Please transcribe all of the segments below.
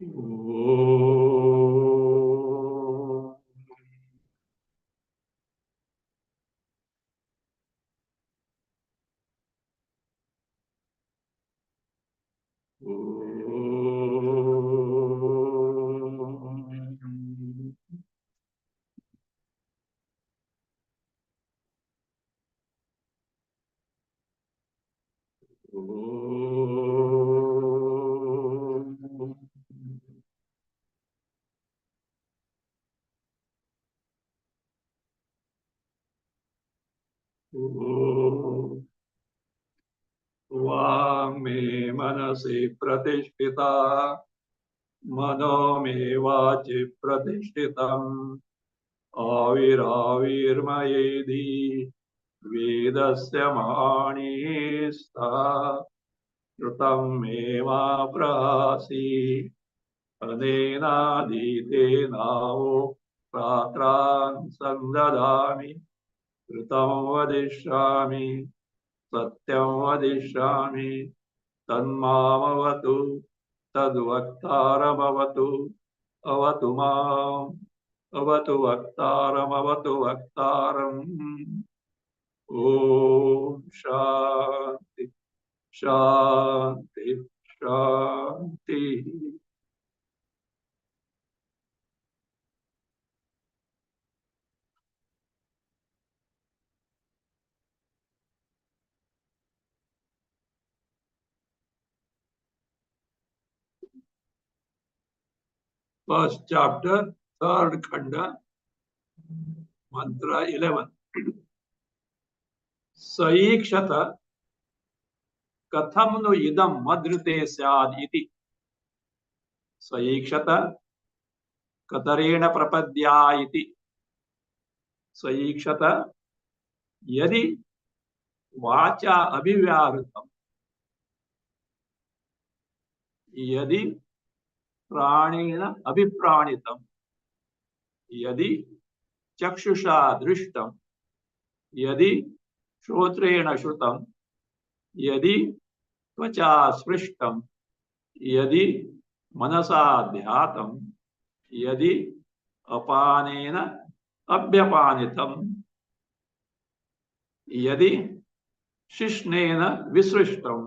Om. वांग मे मनसि प्रतिष्ठिता मनो मे वाचि प्रतिष्ठितम् आविराविर्मयेधि वेदस्य महानिः स्तः श्रुतं मे मा प्रहासि अनेनाधीतेनावो प्रात्रान् संददामि श्रुतं वदिष्यामि सत्यं वदिष्यामि तन्मामवतु तद्वक्तारमवतु अवतु माम् अवतु वक्तारम् ॐ शान्ति शान्ति शान्ति. First chapter, third khanda, mantra 11. सईक्षत कथम नु इदम मद्रते स्याद् इति. सईक्षत कतरेण प्रपद्या इति. सईक्षत यदि वाचा अभिव्याहृतम, यदि प्राणेन अभिप्राणितम, यदि चक्षुषा दृष्टम, यदि श्रोत्रेण श्रुतम, यदि त्वचा स्पृष्टम, यदि मनसा ध्यातम, यदि अपानेन अभ्यपानितम, यदि शिश्नेन विसृष्टम,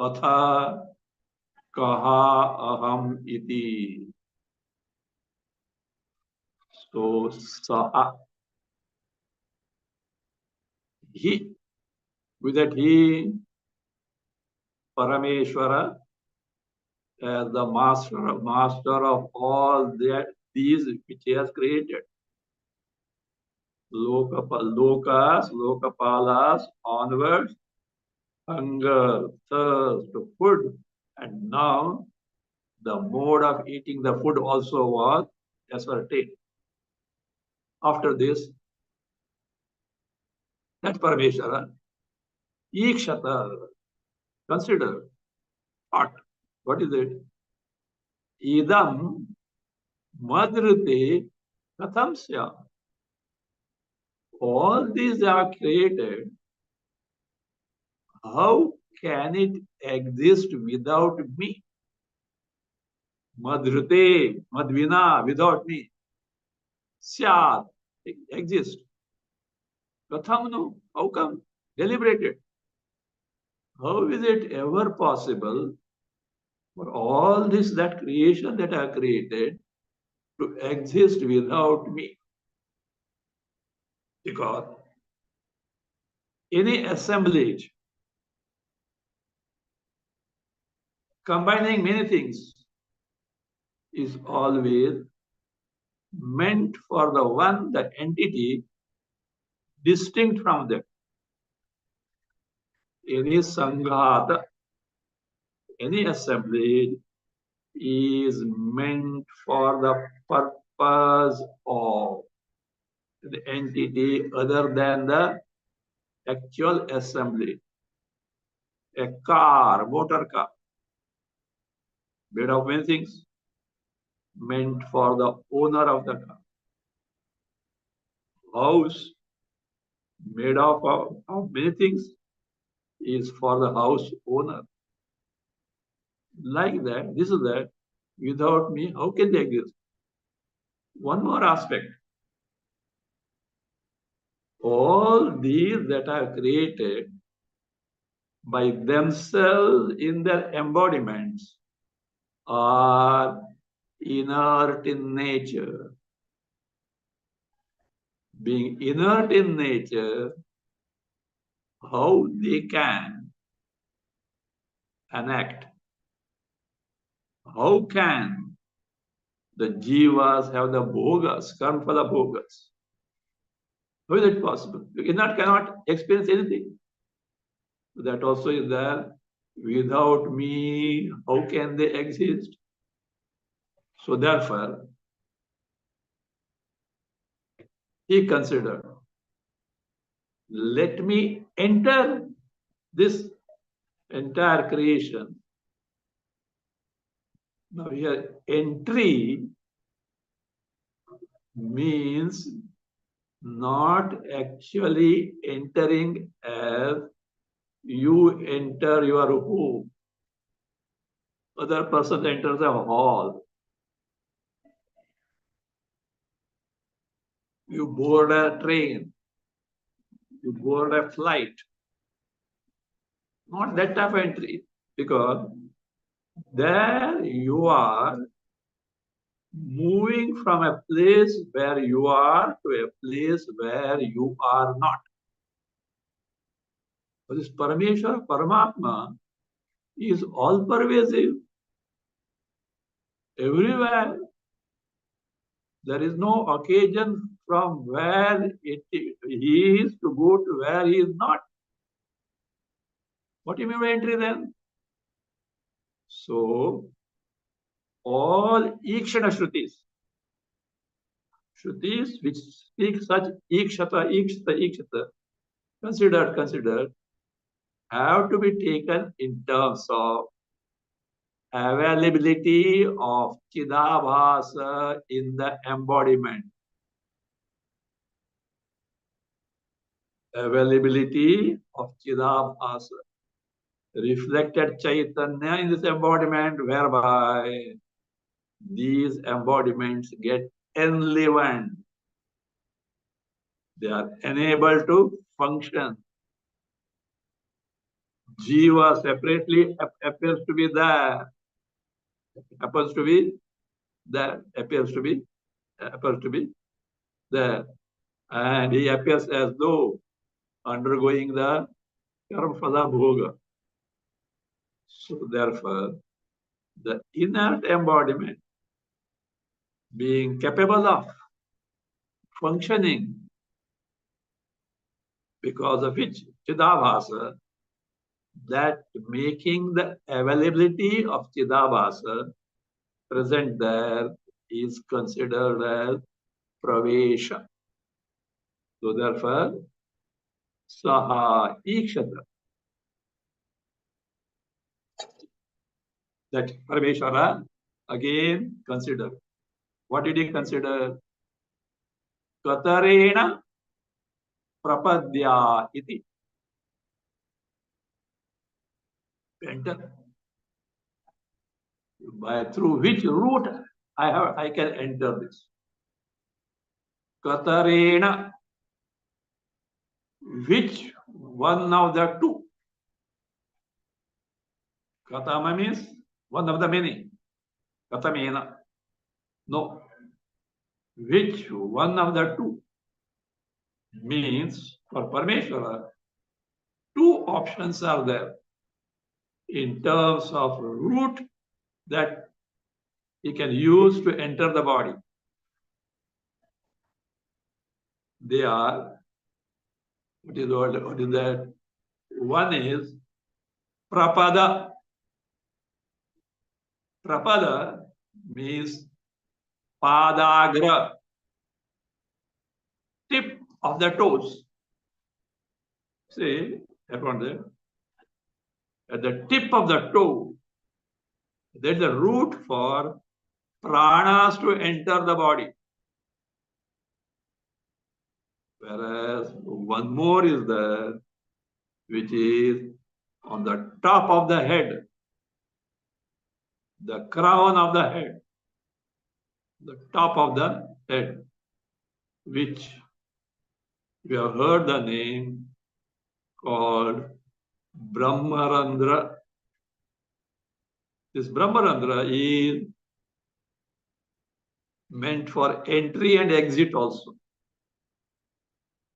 अथ कहा अहम इति. So saha, he, with that he, Parameshwara, as the master of all these which he has created. Lokas, Lokapalas, onwards, hunger, thirst, food, and now the mode of eating the food also was ascertained. After this, that Parameshwara, Ikshata, consider, what is it? Idam madrite katham sya. All these are created. How can it exist without me? Madrite, madvina, without me. Syat, exist. Katham no, how come? Deliberated. How is it ever possible for all this, that creation that I created, to exist without me? Because any assemblage combining many things is always meant for the one, the entity distinct from them. Any sanghata, any assemblage is meant for the purpose of the entity other than the actual assembly. A car, motor car, made of many things, meant for the owner of the car. House, made of many things, is for the house owner. Like that, this is that. without me, how can they exist? One more aspect. All these that are created by themselves in their embodiments are inert in nature. Being inert in nature, how they can enact? How can the jivas have the bhogas, karma for the bhogas? How is it possible? Inert cannot experience anything. That also is there. Without me, how can they exist? So therefore, he considered, let me enter this entire creation. Now here, entry means not actually entering as you enter your home. Other person enters a hall. You board a train. You board a flight. Not that type of entry, because there you are moving from a place where you are to a place where you are not. But this Parameshwara, Paramatma, is all pervasive everywhere. There is no occasion from where he is to go to where he is not. What do you mean by entry then? So, all Ikshana Shrutis, Shrutis which speak such Ikshata, Ikshata, Ikshata, considered, have to be taken in terms of availability of Chidabhasa in the embodiment. Availability of Chidabhasa. Reflected Chaitanya in this embodiment, whereby these embodiments get enlivened. They are enabled to function. Jiva separately appears to be there. Appears to be there. Appears to be there. And he appears as though undergoing the karmaphala bhoga. So therefore, the inert embodiment being capable of functioning, because of which Chidabhasa, that making the availability of Chidabhasa present there is considered as pravesha. So therefore, saha ikshata. That Parameshwara again consider. What did he consider? Katarena prapadya iti. Enter. Through which route I can enter this? Katarena. Which one of the two? Katama means one of the many. Katamena. No. Which one of the two? Means for Parameshwara, two options are there in terms of route that he can use to enter the body. They are, what is that? One is prapada. Prapada means padagra, tip of the toes. See, upon there, at the tip of the toe, there is a route for pranas to enter the body. Whereas one more is there, which is on the top of the head. the crown of the head, the top of the head, which we have heard the name called Brahmarandra. This Brahmarandra is meant for entry and exit also.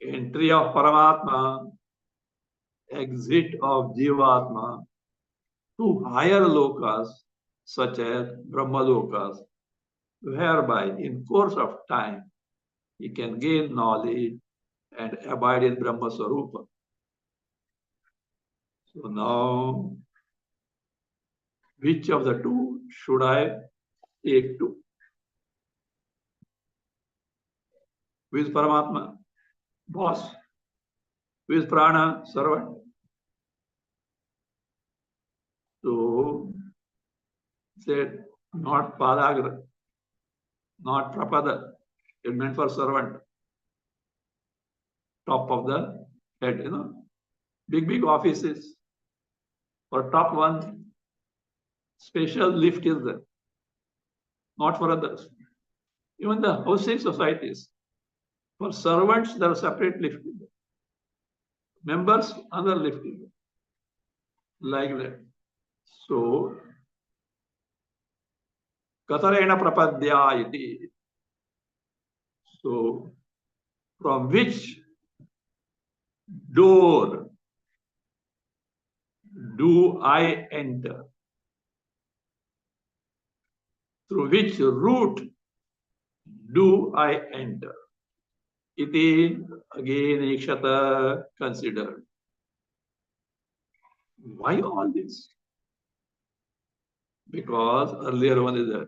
Entry of Paramatma, exit of Jivatma to higher lokas such as Brahma lokas, whereby in course of time he can gain knowledge and abide in Brahma Swarupa. So now, which of the two should I take to? Who is Paramatma? Boss. Who is Prana? Servant. So, said, not Padagra, not Prapada. It meant for servant. Top of the head, you know. Big offices. For top one, special lift is there. Not for others. Even the housing societies. For servants, there are separate lift. Members, other lift. Like that. So, Katarena Prapadya iti. So, from which door do I enter? Through which route do I enter? Iti again Ikshata considered. Why all this? Because earlier one is there.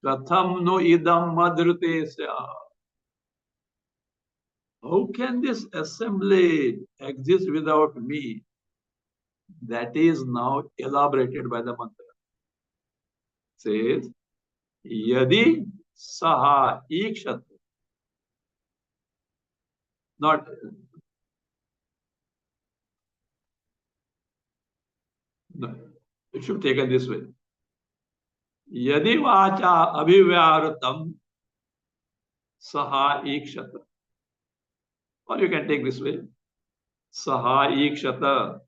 Katham no idam madrute sya. How can this assembly exist without me? That is now elaborated by the mantra. It says, Yadi saha ikshat. Not no, it should be taken this way. Yadi vacha abhivyaratam saha ikshata. Or you can take this way. Saha ikshata.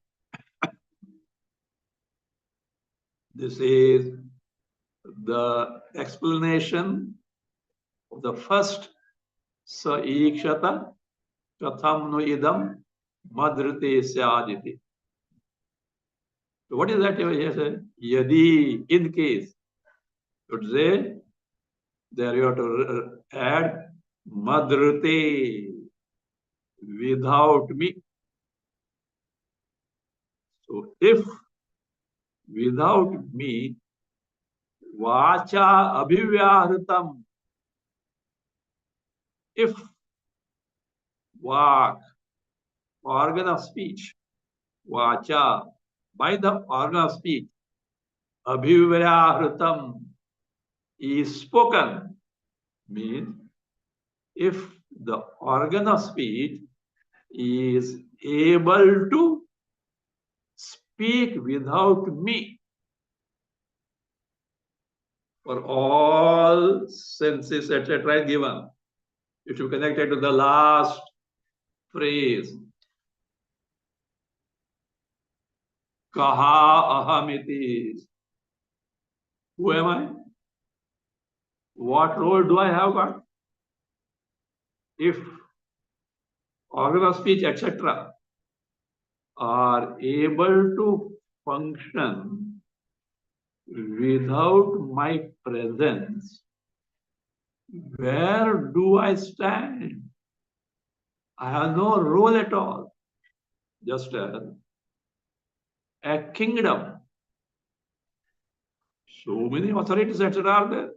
This is the explanation of the first sa ikshata katham no idam madrite syaditi. So what is that here say? Yadi, in case. You would say, there you have to add madrite, without me. So if without me, vacha abhivyahritam, if vak, organ of speech, vacha, by the organ of speech, abhivyahritam is spoken, means if the organ of speech is able to speak without me, for all senses, etc., given. If you connect it to the last phrase, kaha ahamiti. Who am I? What role do I have got? If organ of speech, etc., are able to function without my presence, where do I stand? I have no role at all. Just as a kingdom. So many authorities, etc., are there.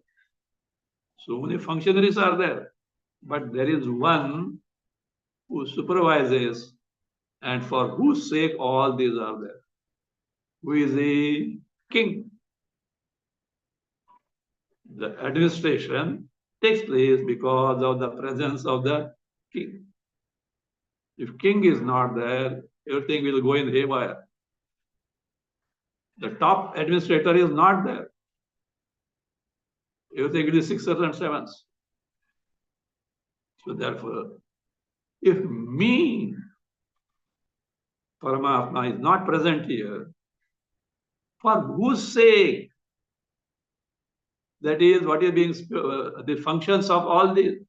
So many functionaries are there. But there is one who supervises and for whose sake all these are there. Who is a king. The administration takes place because of the presence of the king. If king is not there, everything will go in haywire. The top administrator is not there. Everything it is sixes and sevens. So therefore, if me, Paramatma, is not present here, for whose sake? That is what is being the functions of all these.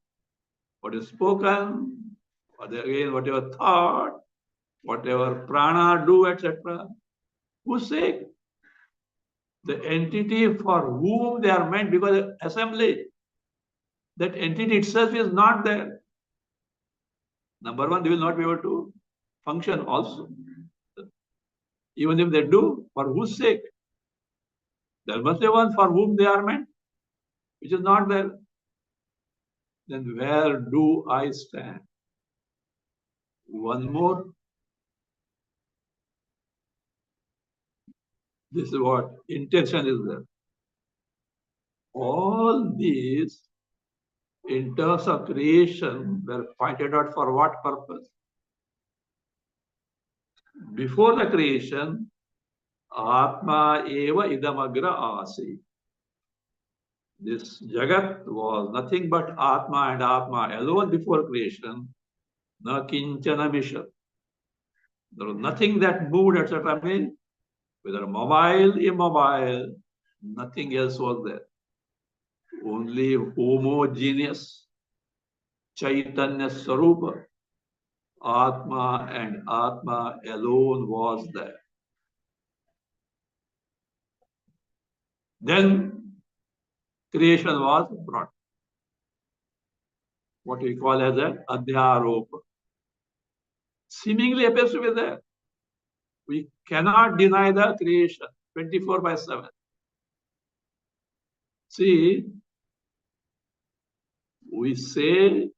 What is spoken, whatever thought, whatever prana do, etc. Whose sake? The entity for whom they are meant, because assembly, that entity itself is not there. Number one, they will not be able to function also. Even if they do, for whose sake? There must be one for whom they are meant, which is not there. Then where do I stand? One more. This is what intention is there. All these, in terms of creation, were pointed out for what purpose? Before the creation, Atma eva idamagra asi. This Jagat was nothing but Atma and Atma alone before creation. Na kinchana misha. There was nothing that moved, etc. I mean, whether mobile, immobile, nothing else was there. Only homogeneous Chaitanya Swarupa, Atma and Atma alone was there. Then creation was brought. What we call as an Adhyaropa. Seemingly appears to be there. We cannot deny the creation 24/7. See, we say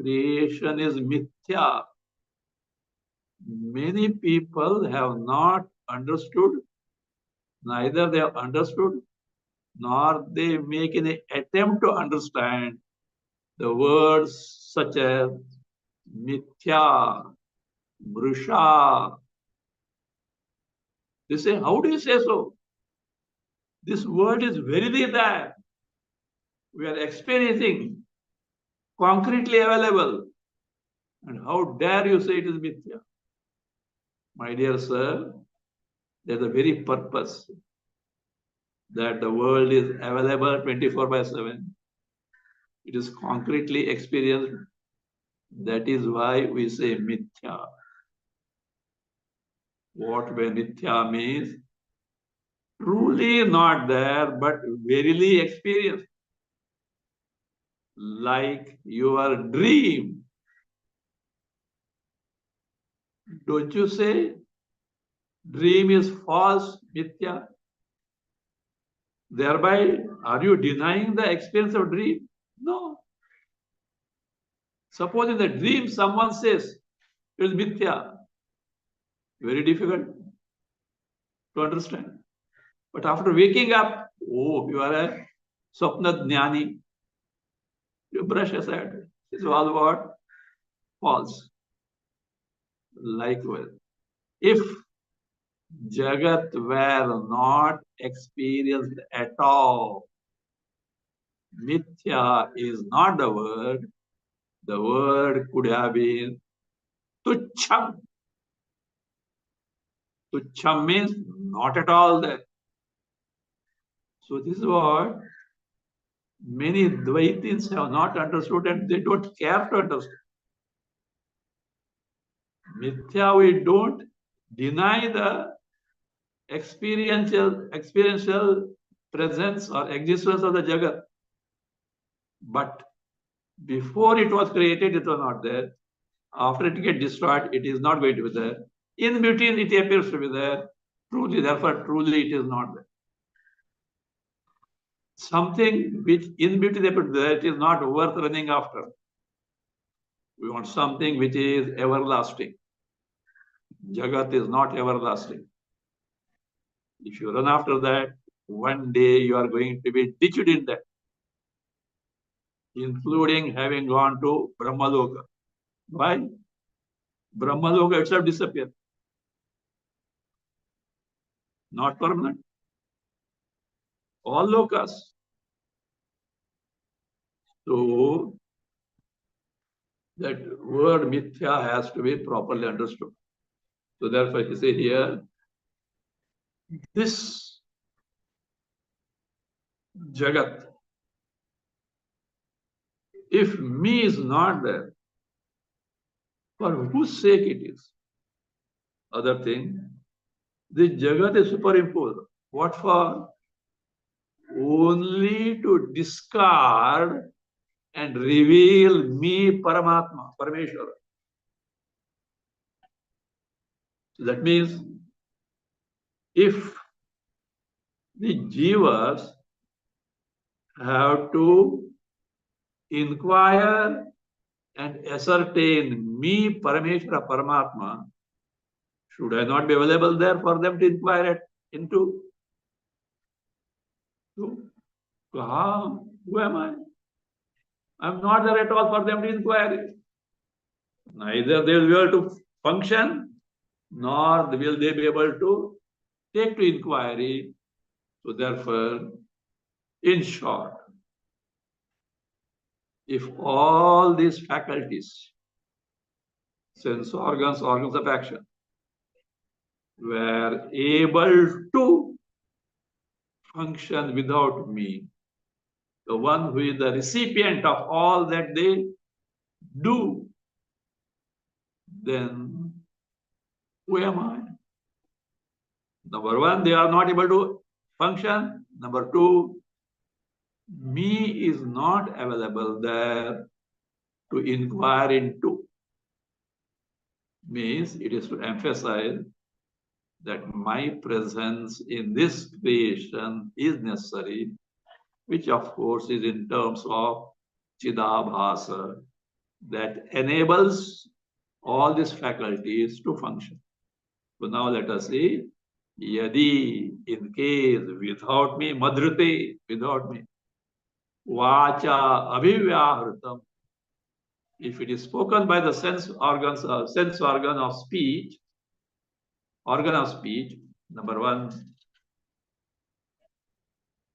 creation is mithya. Many people have not understood, neither they have understood, nor they make any attempt to understand the words such as mithya, mrusha. They say, how do you say so? This word is verily there. We are experiencing, concretely available. And how dare you say it is mithya? My dear sir, there's a very purpose that the world is available 24/7. It is concretely experienced. That is why we say mithya. What mithya means? Truly not there, but verily experienced. Like your dream. Don't you say dream is false, mithya? Thereby, are you denying the experience of dream? No. Suppose in the dream someone says it is mithya. Very difficult to understand. But after waking up, oh, you are a Swapna Jnani. You brush aside. This was what? False. Likewise, if Jagat were not experienced at all, mithya is not the word. The word could have been tucham. Tucham means not at all there. So this is what many Dvaitins have not understood and they don't care to understand. Mithya, we don't deny the experiential presence or existence of the Jagat. But before it was created, it was not there. After it gets destroyed, it is not going to be there. In between, it appears to be there. Truly, therefore, truly, it is not there. Something which in between appears there, it is not worth running after. We want something which is everlasting. Jagat is not everlasting. If you run after that, one day you are going to be ditched in that, including having gone to Brahmaloka. Why? Brahmaloka itself disappeared. not permanent. All lokas. So that word mithya has to be properly understood. So therefore, you say here, this Jagat, if me is not there, for whose sake it is? Other thing, the Jagat is superimposed. What for? Only to discard and reveal me, Paramatma, Parameshwara. So that means if the jivas have to inquire and ascertain me, Parameshwara, Paramatma, should I not be available there for them to inquire into? So, who am I? I'm not there at all for them to inquire. Neither they will be able to function, nor will they be able to take to inquiry. So therefore, in short, if all these faculties, sense organs, organs of action, were able to function without me, the one who is the recipient of all that they do, then who am I? Number one, they are not able to function. Number two, me is not available there to inquire into. Means it is to emphasize that my presence in this creation is necessary, which of course is in terms of Chidabhasa, that enables all these faculties to function. So now let us see, yadi, in case, without me, madhrute, without me, vacha abhivyahritam, if it is spoken by the sense organs, sense organ of speech, number one,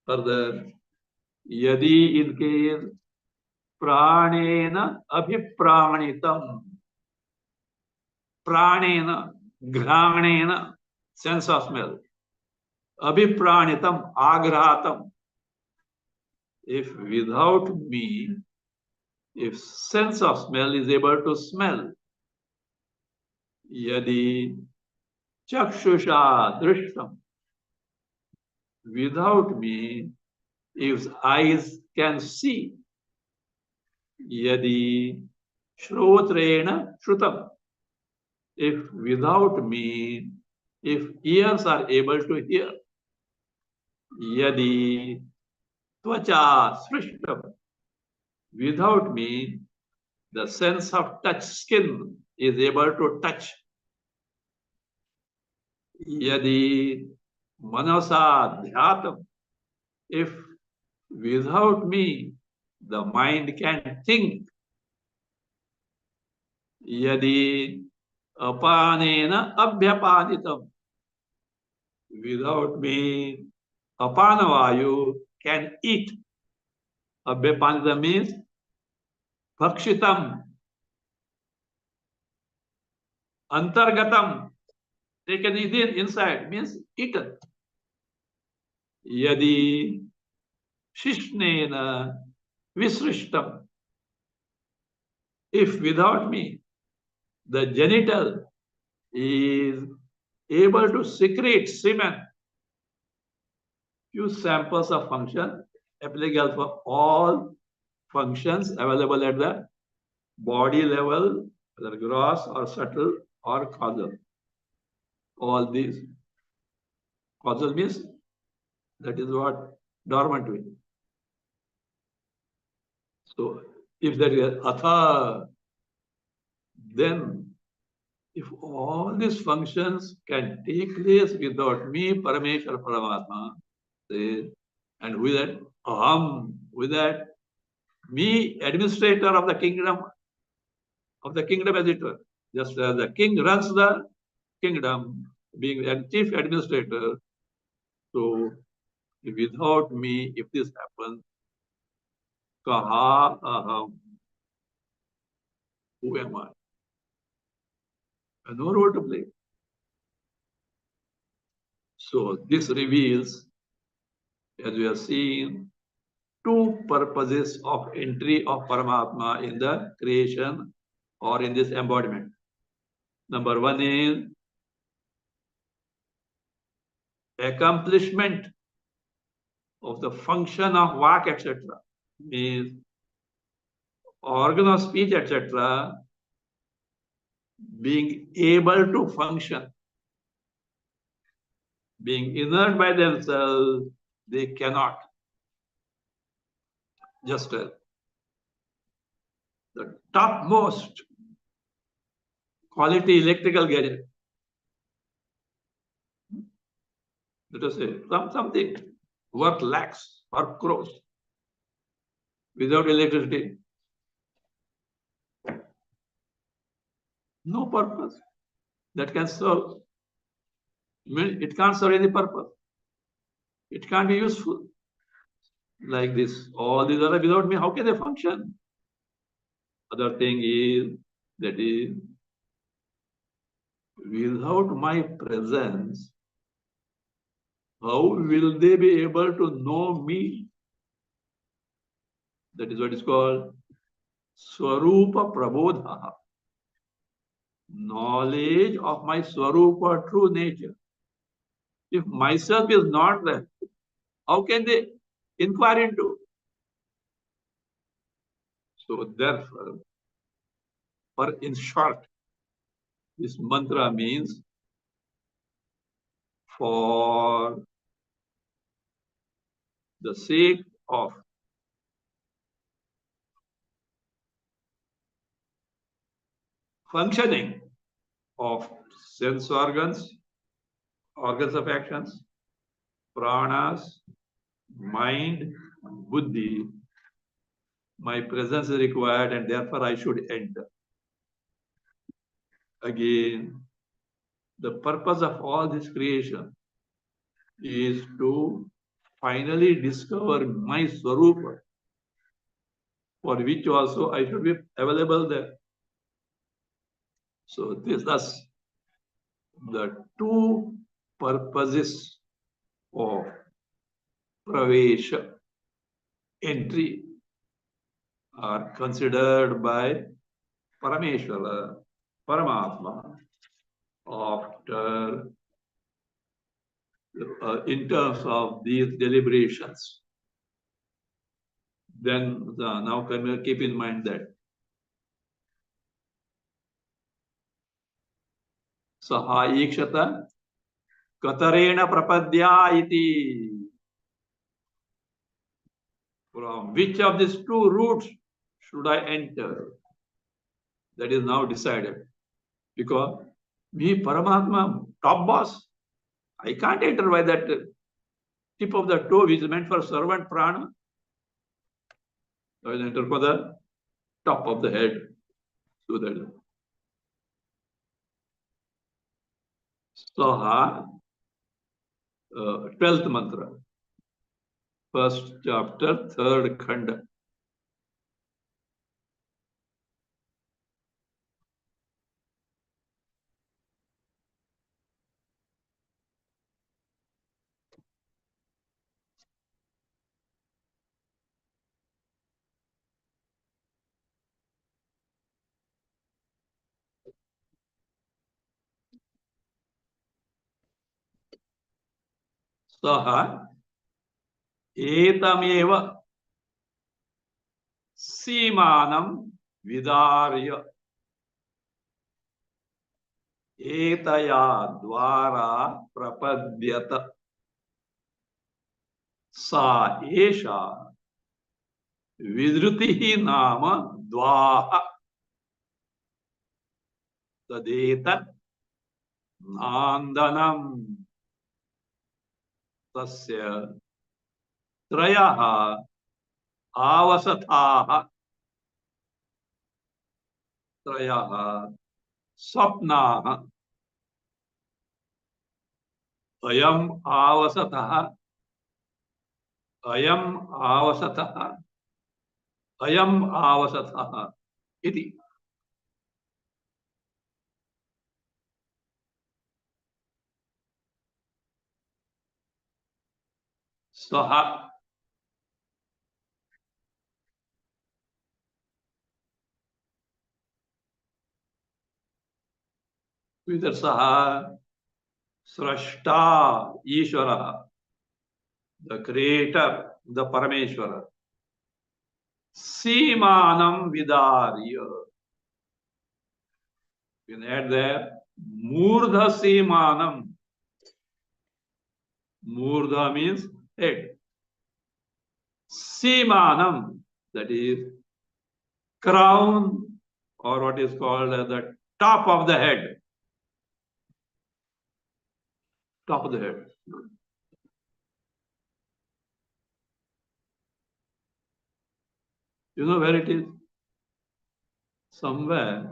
further, yadi, in case, pranena abhipranitam, pranena, granena, sense of smell, abhipranitam, agratam, if without me, if sense of smell is able to smell, yadi chakshusha drishtam, without me, if eyes can see, yadi shrotrena shrutam, if without me, if ears are able to hear, yadi tvacha srishtam, without me, the sense of touch, skin, is able to touch, yadi manasa dhyatam, if without me, the mind can think, yadi apanena abhyapanitam, without me, apanavayu can eat. Abhyapanitam means bhakshitam, antargatam, taken inside, means eaten. Yadi shishnena visrishtam, if without me, the genital is able to secrete semen, few samples of function applicable for all functions available at the body level, whether gross or subtle or causal. All these. Causal means that is what dormant way. So if there is atha, then if all these functions can take place without me, Parameshwar Paramatma, and with that aham, with that me, administrator of the kingdom as it were, just as the king runs the kingdom, being the chief administrator, So without me, if this happens, kaha aham, who am I? I have no role to play. So this reveals, as we have seen, two purposes of entry of Paramatma in the creation or in this embodiment. Number one is accomplishment of the function of vak, etc. Means organ of speech, etc. being able to function, being inert by themselves, they cannot. Just the topmost quality electrical gadget, let us say, something worth lakhs or crores without electricity, no purpose that can serve. It can't serve any purpose. It can't be useful. Like this, all these other without me, how can they function? Other thing is that is without my presence, how will they be able to know me? That is what is called Swarupa Prabodha. Knowledge of my Swarupa true nature. If myself is not there, how can they inquire into? So therefore, or in short, this mantra means for the sake of functioning of sense organs, organs of actions, pranas, mind, buddhi, my presence is required and therefore I should enter. Again, the purpose of all this creation is to finally discover my Swarupa, for which also I should be available there. So these are the two purposes of pravesha, entry, are considered by Parameshwara, Paramatma, after in terms of these deliberations. Then now keep in mind that Saha Ikshata Katarena Prapadya iti. From which of these two routes should I enter? That is now decided. Because me, Paramatma, top boss, I can't enter by that tip of the toe which is meant for servant prana. I will enter for the top of the head. So that Saha, 12th mantra, first chapter, third khanda. Saha etameva सीमानं विदार्य एतया द्वारा प्रपद्यत सा एषा विधृतिः नाम द्वाः तदेतत् नान्दनं तस्य त्रयः आवसथाः त्रयः स्वप्नाः Ayam avasatah. Ayam avasatah. Ayam avasatah. Iti. Saha. Either Saha, Srashta, Ishvara, the creator, the Parameshwara. Simanam Vidarya. You can add there Murdha Simanam. Murdha means head. Simanam, that is crown, or what is called as the top of the head. Top of the head. You know where it is? Somewhere.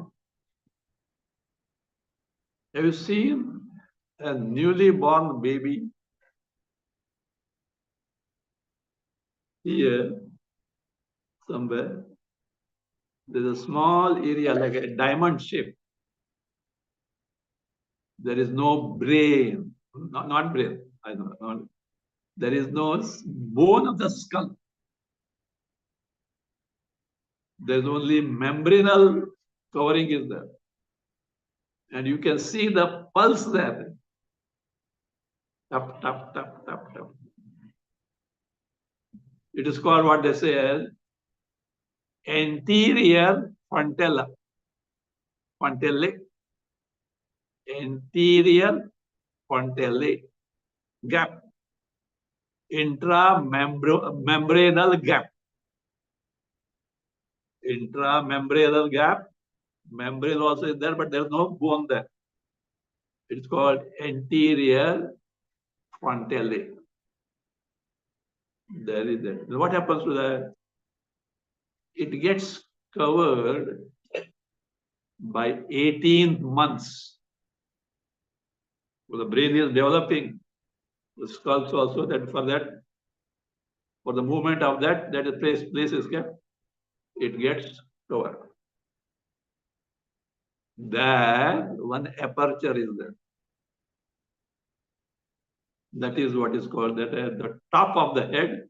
Have you seen a newly born baby? Here, somewhere, there's a small area like a diamond shape. There is no brain, not brain. I know. Not, there is no bone of the skull. There's only membranal covering is there, and you can see the pulse there. Tap tap tap tap tap. It is called what they say as anterior frontella. Frontelle. Anterior frontelle gap. Intramembranal gap. Intramembranal gap. Membrane also is there, but there's no bone there. It's called anterior frontale. There is that. What happens to that? It gets covered by 18 months. So the brain is developing. The skull also that for that, for the movement of that is place is kept. It gets covered. There, one aperture is there. That is what is called that at the top of the head,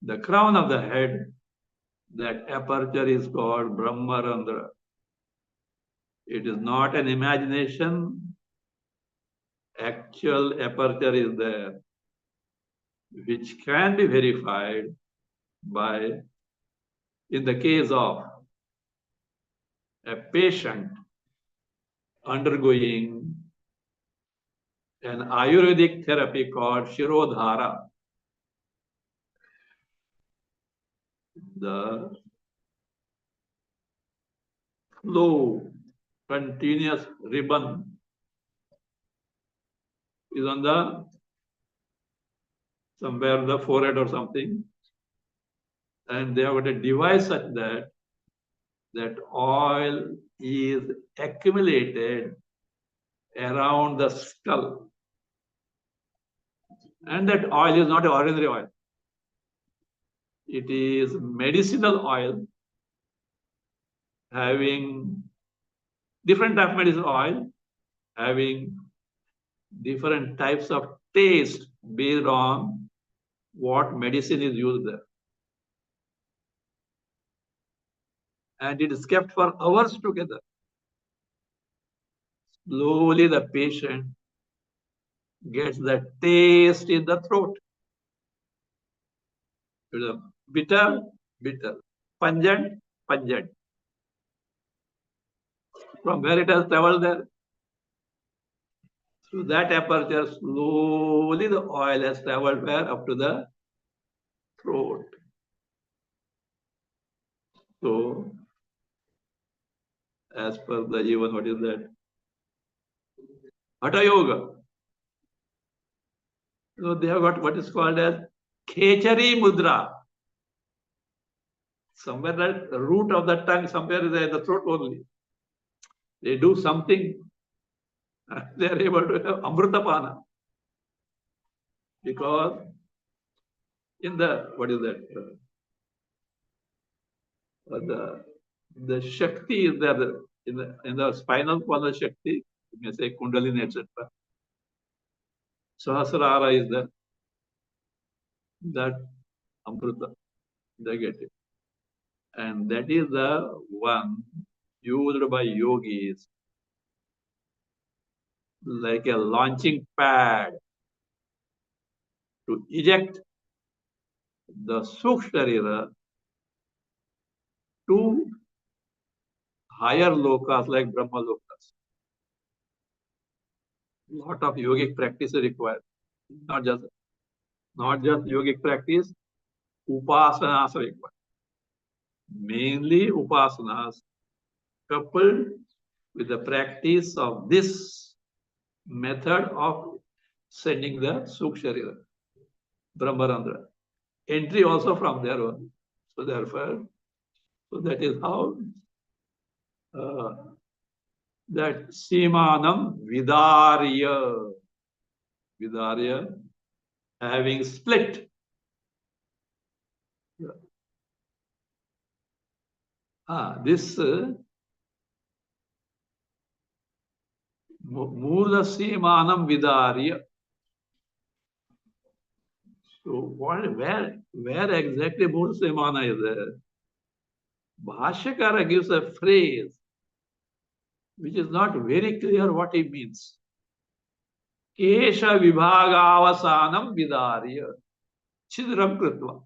the crown of the head, that aperture is called Brahmarandra. It is not an imagination. Actual aperture is there, which can be verified by, in the case of a patient undergoing an Ayurvedic therapy called Shirodhara. The flow, continuous ribbon is on the somewhere the forehead or something, and they have got a device such that that oil is accumulated around the skull, and that oil is not an ordinary oil. It is medicinal oil having different type of medicinal oil having different types of taste based on what medicine is used there. And it is kept for hours together. Slowly the patient gets the taste in the throat. It is bitter, bitter, pungent, pungent. From where it has traveled there? Through that aperture, slowly the oil has traveled where? Up to the throat. So, as per the even what is that? Hatha Yoga. So they have got what is called as Khechari Mudra. Somewhere at the root of the tongue, somewhere is in the throat only. They do something, they are able to have Amrutapana. Because in the, what is that? The Shakti is there in the spinal cord Shakti, you may say Kundalini, etc. Sahasrara is there, that Amrita, they get it. And that is the one used by yogis like a launching pad to eject the Sukshtarira to higher lokas like Brahma lokas. Lot of yogic practice is required. Not just yogic practice, upasanas are required. Mainly upasanas coupled with the practice of this method of sending the Suksharira, Brahmarandra. Entry also from there on. So therefore, so that is how that Simanam Vidarya, having split. This Murda Simanam Vidarya. So where exactly Murda Simana is there? Bhashyakara gives a phrase which is not very clear what it means. Kesha Vibhagavasanam Vidarya. Chidram Kritva.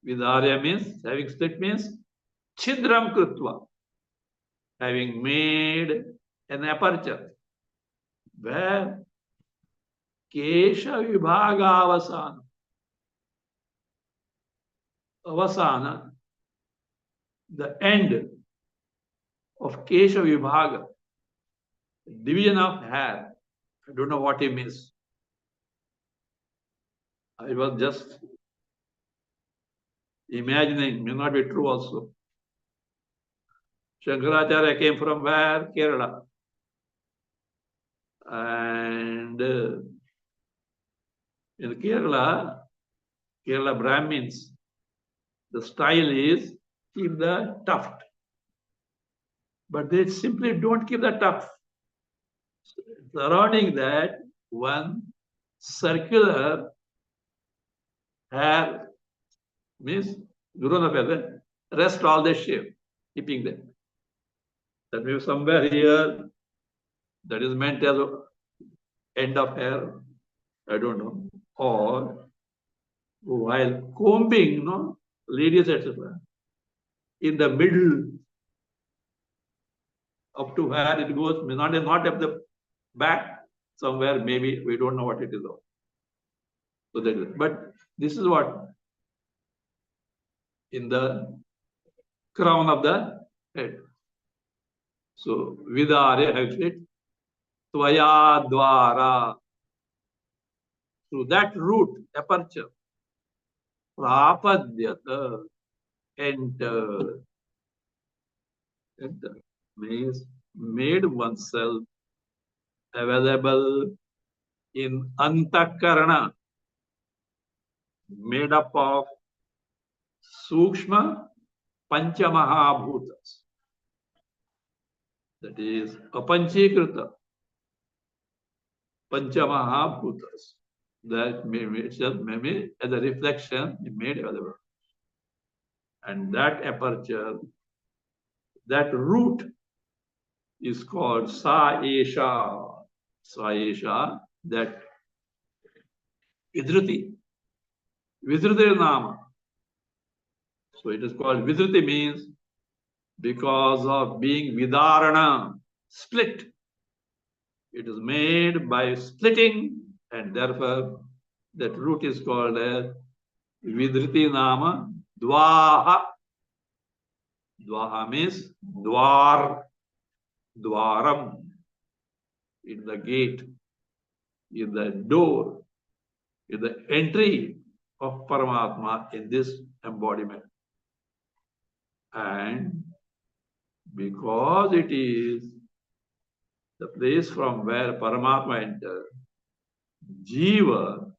Vidarya means, having split means, Chidram Kritva. Having made an aperture. Where Kesha Vibhagavasanam. Avasana, the end of Kesha Vibhaga, division of hair. I don't know what it means. I was just imagining, may not be true also. Shankaracharya came from where? Kerala. And in Kerala Brahmins, the style is keep the tuft. But they simply don't keep the tuft. Surrounding that, one circular hair means grown up hair, rest all the shape, keeping them. That means somewhere here, that is meant as end of hair, I don't know. Or while combing, ladies, etc. In the middle, up to where it goes, not at the back, somewhere maybe we don't know what it is. So that is, but this is what in the crown of the head. So Vidare has it, Tvaya Dwara. Through that route, aperture, Prapadyata, enter means made oneself available in Antakarana, made up of Sukshma Panchamahabhutas. That is Apanchikrita Panchamahabhutas. That may as a reflection made available. And that aperture, that root is called Saesha. Saesha, that Vidruti. Vidruti Nama. So it is called Vidruti means because of being Vidarana, split. It is made by splitting, and therefore that root is called Vidruti Nama Dvaha. Dvaha means Dwar, Dwaram. In the gate, in the door, in the entry of Paramatma in this embodiment. And because it is the place from where Paramatma enters, Jiva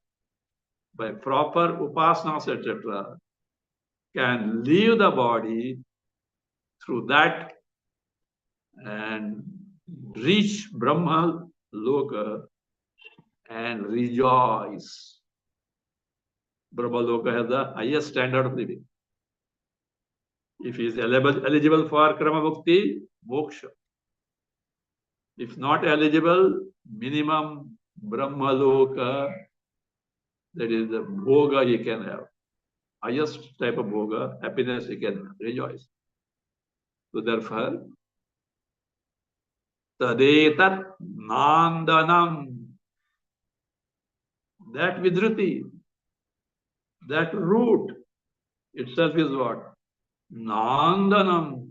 by proper upasanas, etc., can leave the body through that and reach Brahma Loka and rejoice. Brahma Loka has the highest standard of living. If he is eligible for Krama Bhakti, moksha. If not eligible, minimum Brahma Loka, that is the bhoga he can have. Highest type of bhoga, happiness he can have, rejoice. So therefore, tadetat nandanam, that vidruti, that root itself is what? Nandanam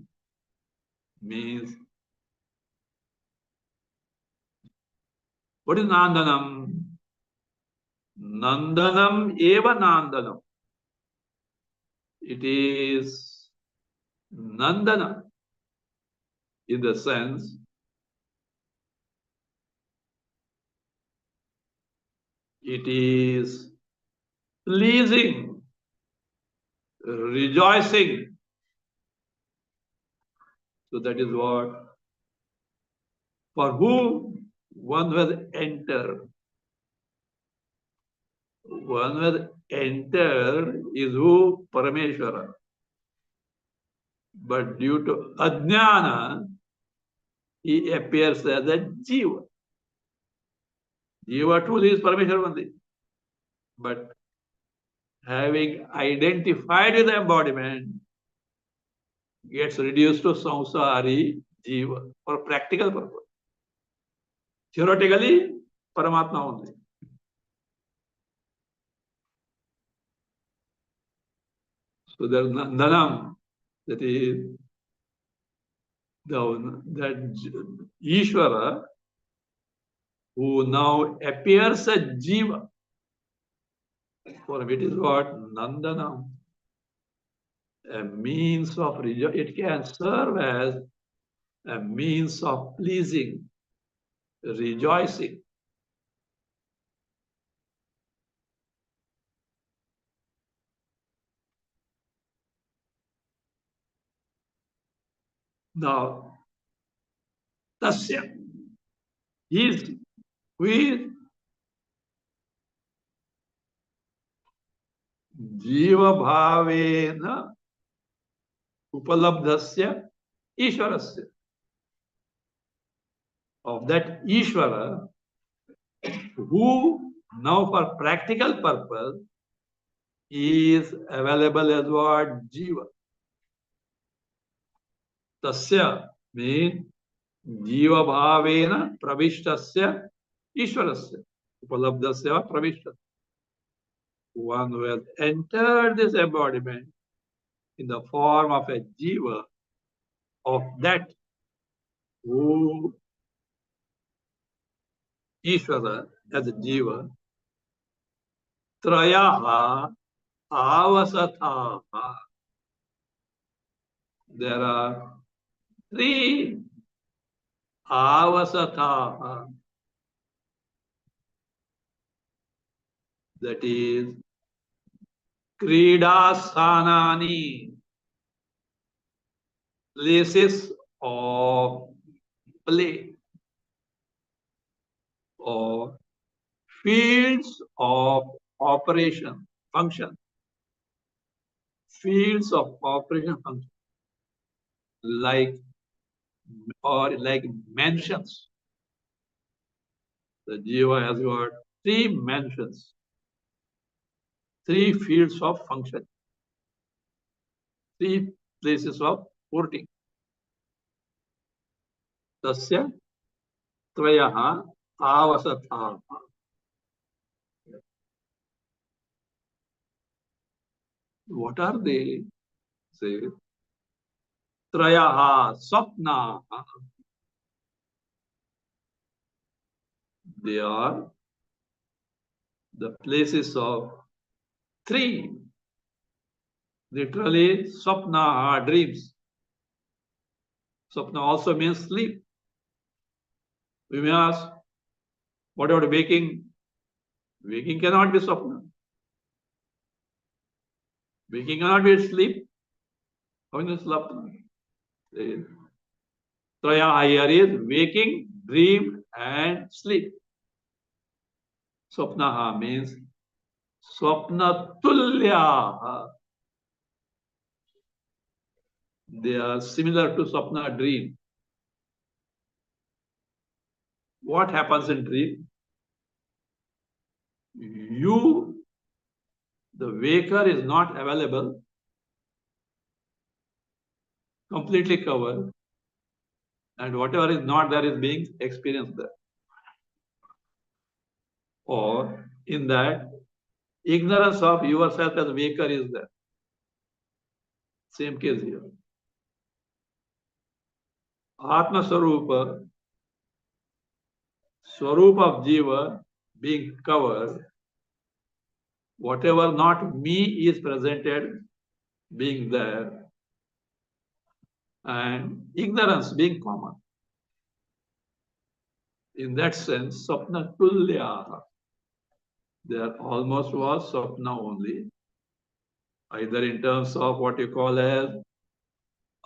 means, what is nandanam? Nandanam eva nandanam. It is nandana in the sense it is pleasing, rejoicing. So that is what, for whom one will enter. One will enter is who? Parameshwara. But due to ajnana, he appears as a jiva. Jiva truly is Parameshwara only. But having identified with the embodiment, gets reduced to samsari jiva for practical purpose. Theoretically, Paramatma only. So there is Nandanam, that is that Ishvara, who now appears as jiva. For him it is what? Nandanam. A means of it can serve as a means of pleasing, rejoicing. Now, tasya, he is with jiva bhavena upalabdhasya ishvarasya. Of that Ishvara, who now for practical purpose is available as what? Jiva. Tasya means jiva bhavena pravishtasya ishvarasya. Upalabdhasya pravishtasya. One who has entered this embodiment in the form of a jiva, of that who Ishvara as a jiva, trayaha avasatha. There are three avasatha. That is kridasanani, places of play, or fields of operation, function. Fields of operation, function. Like mansions. The jiva has got three mansions, three fields of function, three places of porting. Tasya trayaha avasatha. What are they? Say trayaha sapna. They are the places of three. Literally, sapna are dreams. Sapna also means sleep. We may ask, what about waking? Waking cannot be sapna. Waking cannot be sleep. How is sleep? Traya here is waking, dream, and sleep. Swapnaha means Swapna Tulya. They are similar to Swapna dream. What happens in dream? You, the waker, is not available, completely covered, and whatever is not there is being experienced there. Or in that, ignorance of yourself as waker is there. Same case here. Atma Swarupa, Swarupa of Jiva being covered, whatever not me is presented being there, and ignorance being common. In that sense, Sapna Tulya, there almost was Sapna only, either in terms of what you call as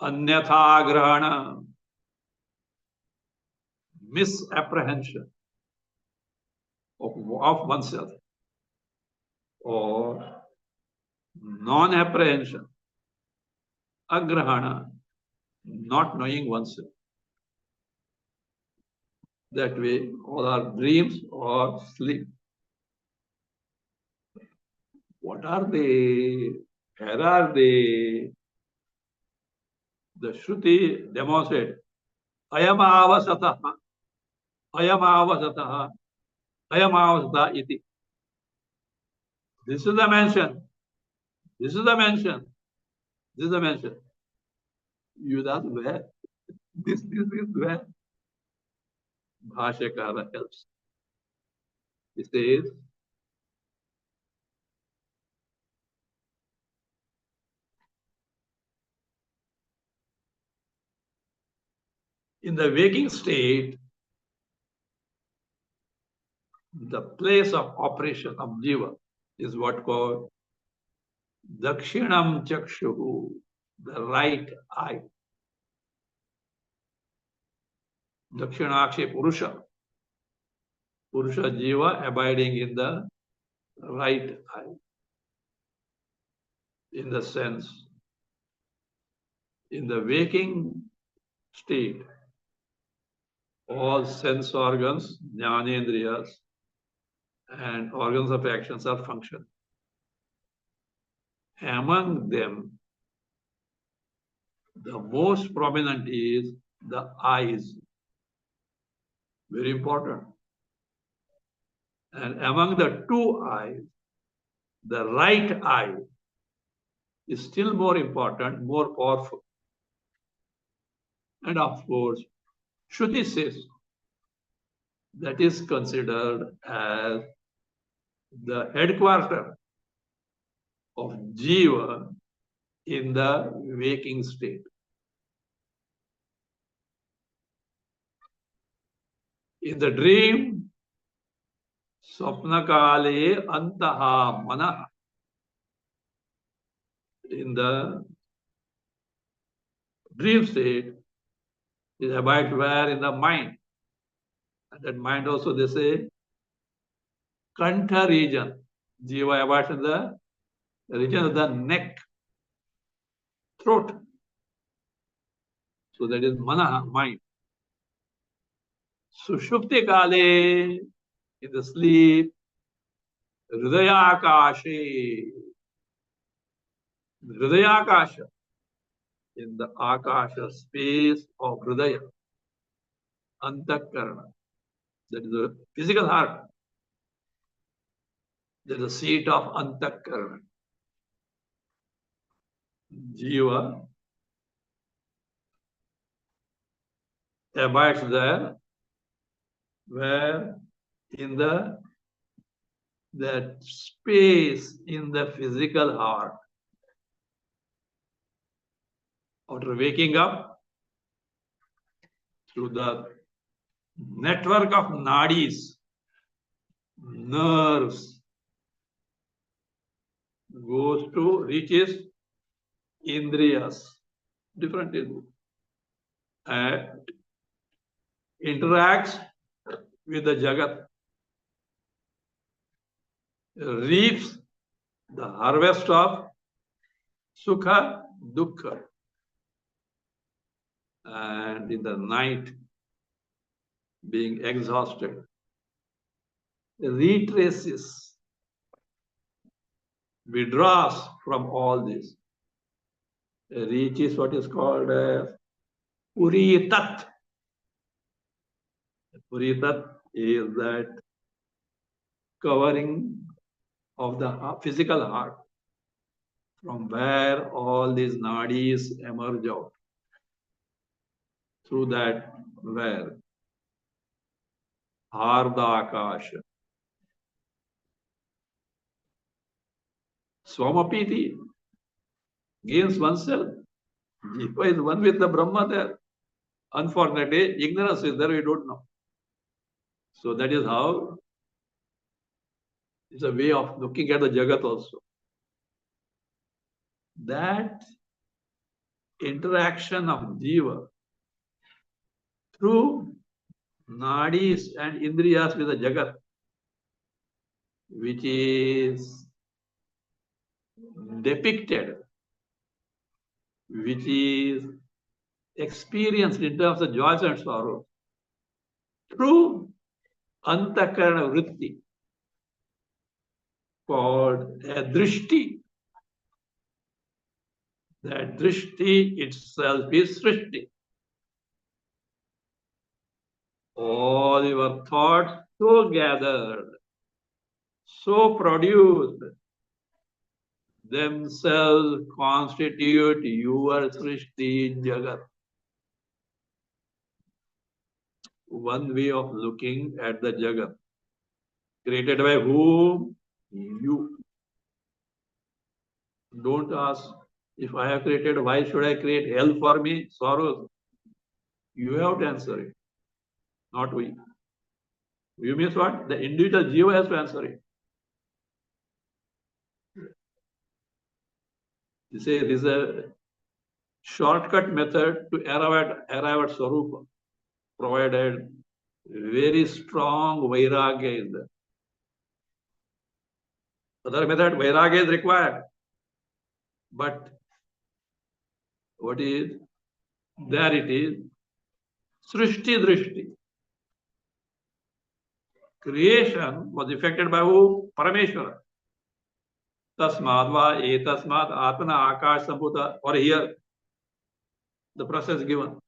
Anyatha Grahana, misapprehension of oneself, or non-apprehension, Agrahana, not knowing oneself. That way, all our dreams or sleep. What are they? Where are they? The Shruti demonstrates. Ayam avasataha, ayam avasataha, ayam avasata iti. This is the mention. This is the mention. This is the mention. You ask where? This is where? Bhashakara helps. He says, in the waking state, the place of operation of jiva is what called Dakshinam Chakshuhu, the right eye. Dakshinakshi Purusha. Purusha Jiva abiding in the right eye. In the sense, in the waking state, all sense organs, jnanendriyas, and organs of actions are functioning. Among them, the most prominent is the eyes. Very important. And among the two eyes, the right eye is still more important, more powerful. And of course, Shruti says that is considered as the headquarters of Jiva in the waking state. In the dream, Swapnakale Antaha Mana. In the dream state, it abides where? In the mind. And that mind also, they say, Kantha region. Jiva abides in the region of the neck, throat. So that is Mana, mind. Sushupti Kale, in the sleep, Hridayakashe. Hridayakasha, in the Akasha space of Hridaya, Antakarana. That is the physical heart. That is the seat of Antakarana. Jiva abides there, where in that space in the physical heart. After waking up, through the network of nadis, nerves, goes to reaches Indriyas, different and interacts with the Jagat, reaps the harvest of Sukha, Dukkha, and in the night, being exhausted, retraces, withdraws from all this, reaches what is called Puritat. Puritat is that covering of the physical heart, from where all these nadis emerge out. Through that, where Harda Akasha, Swamapiti gains oneself. Jiva is one with the Brahma there. Unfortunately, ignorance is there, we don't know. So that is how it's a way of looking at the Jagat also. That interaction of Jiva through nadis and indriyas with the Jagat, which is depicted, which is experienced in terms of joys and sorrows, through antakarana vritti, called a drishti. That drishti itself is srishti. All your thoughts so gathered, so produced, themselves constitute your srishti jagat. One way of looking at the jagat. Created by whom? You. Don't ask, if I have created, why should I create hell for me? Sorrows. You have to answer it, not we. You means what? The individual jiva has to answer it. You say this is a shortcut method to arrive at Swarupa, provided very strong vairagya is there. Other method, vairagya is required. But what is? There it is. Srishti Drishti. Creation was effected by who? Parameshwara. Tasmad va etasmad atmana akash sambhuta. Or here, the process given.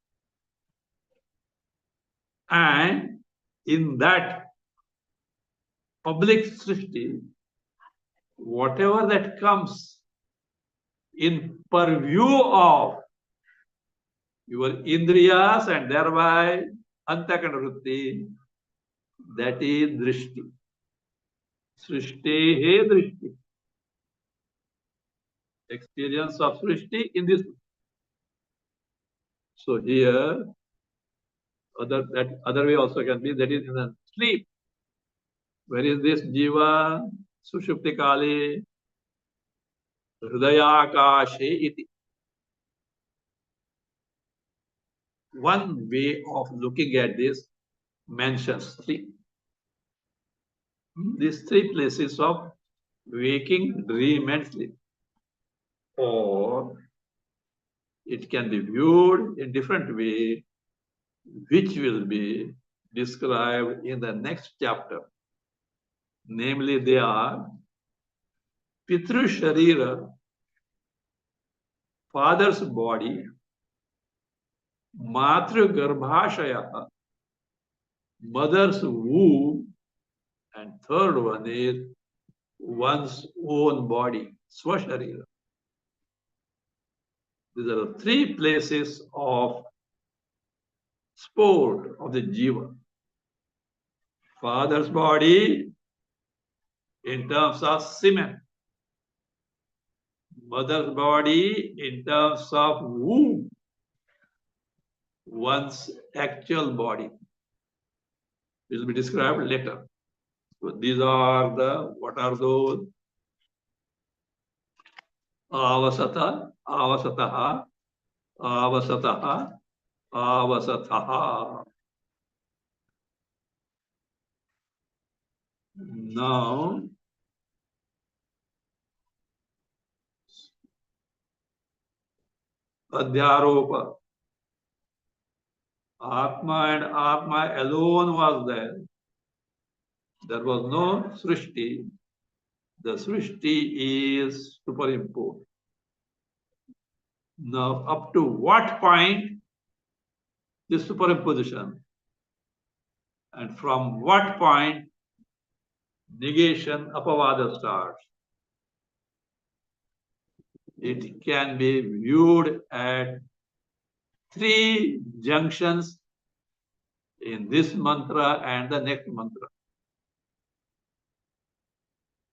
And in that public Srishti, whatever that comes in purview of your indriyas and thereby antakana vritti, that is drishti. Srishti he drishti. Experience of srishti in this. So here, that other way also can be, that is in the sleep. Where is this jiva? Sushupti kali hridayakashe iti. One way of looking at this mentions three. These three places of waking, dream, and sleep. Or it can be viewed in different way, which will be described in the next chapter. Namely, they are Pitru Sharira, father's body, Matru Garbhashaya, mother's womb, and third one is one's own body, Swasharira. These are the three places of sport of the jiva. Father's body in terms of semen. Mother's body in terms of womb. One's actual body. This will be described later. So these are the, what are those? आवसत, आवसतः, आवसतः, आवसतः. Now, Adhyaropa. Atma and Atma alone was there. There was no Srishti. The Srishti is superimposed. Now, up to what point this superimposition, and from what point negation apavada starts? It can be viewed at three junctions in this mantra and the next mantra,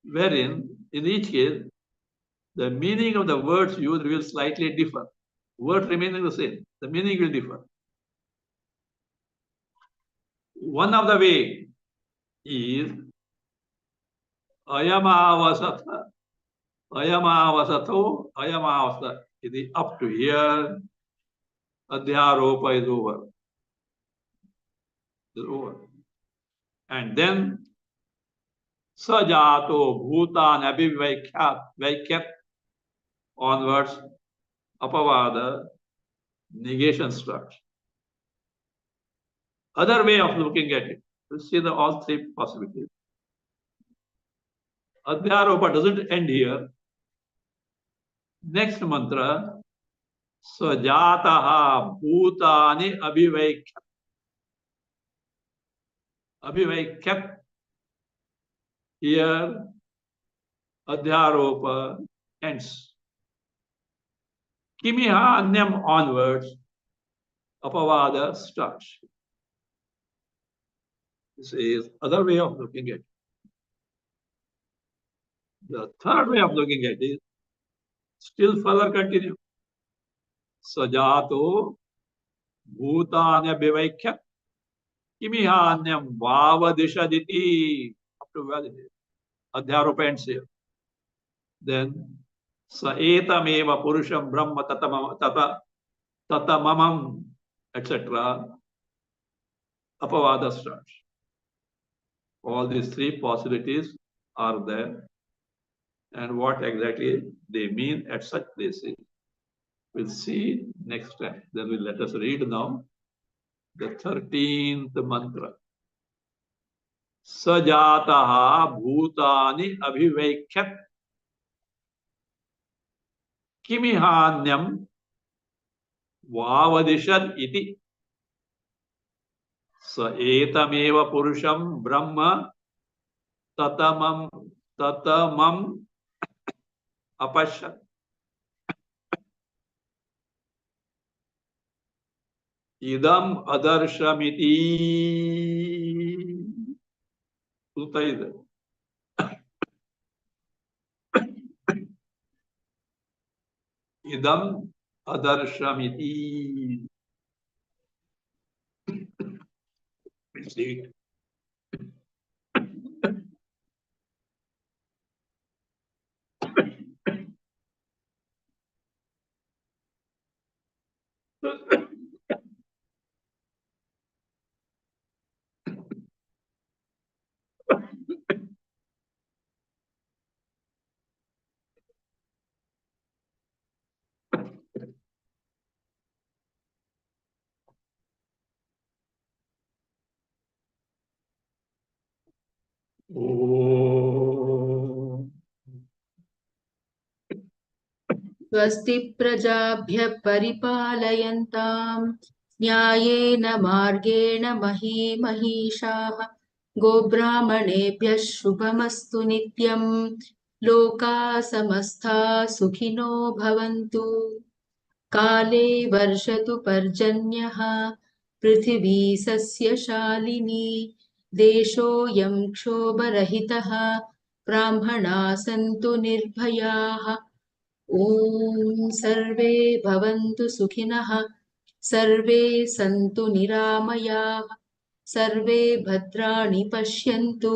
wherein in each case the meaning of the words used will slightly differ. Words remaining the same, the meaning will differ. One of the way is ayamavasatha, ayamavasato, ayamavasa. It is up to here. Adhyaropa is over. Is over. And then sajato bhutan abhivaikhyat onwards, apavada, negation starts. Other way of looking at it, we see the all three possibilities. Adhyaropa doesn't end here. Next mantra, Sajataha Bhutani Abhivaikhyat. Abhivaikhyat. Here, Adhyaropa ends. Kimiha Anyam onwards, Apavada starts. This is other way of looking at it. The third way of looking at it, still further continue. Sajato Bhutani Abhivaikhyat. Kimihanyam Vavadishaditi. Up to validate. Adhyaropa ends here. Then Saetameva Purusham Brahma Tatamamam, etc. Apavada starts. All these three possibilities are there. And what exactly they mean at such places, we'll see next time. Then we'll let us read now the 13th mantra. Sajataha Bhutani Abhivaikhyat Kimihanyam Vavadishad iti. Sa etameva purusham brahma tatamam apashat. Idam adarshamiti. Idam adarshamiti. Oh. स्वस्ति प्रजाभ्यः परिपालयन्ताम् न्यायेन मार्गेण महीमहीषाः गोब्राह्मणेभ्यः शुभमस्तु नित्यम् लोकाः समस्ताः सुखिनो भवन्तु काले वर्षतु पर्जन्यः पृथिवी सस्यशालिनी देशोऽयं क्षोभरहितः ब्राह्मणाः सन्तु निर्भयाः ॐ सर्वे भवन्तु सुखिनः सर्वे सन्तु निरामयाः सर्वे भद्राणि पश्यन्तु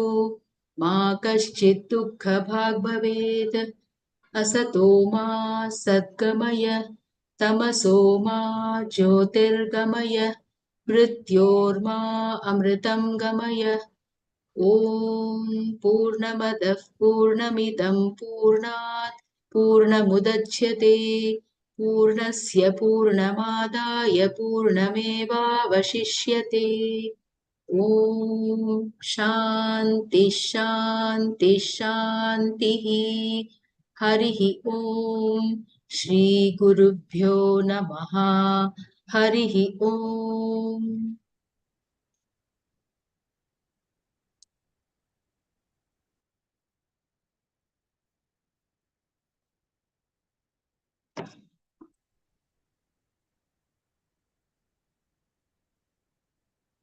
मा कश्चित् दुःखभाग् भवेत् असतो मा सद्गमय तमसो मा ज्योतिर्गमय मृत्योर्मा अमृतं गमय ॐ पूर्णमदः पूर्णमिदं पूर्णात् पूर्णमुदच्यते पूर्णस्य पूर्णमादाय पूर्णमेवावशिष्यते ॐ शान्ति शान्ति शान्तिः हरिः ॐ श्रीगुरुभ्यो नमः हरिः ॐ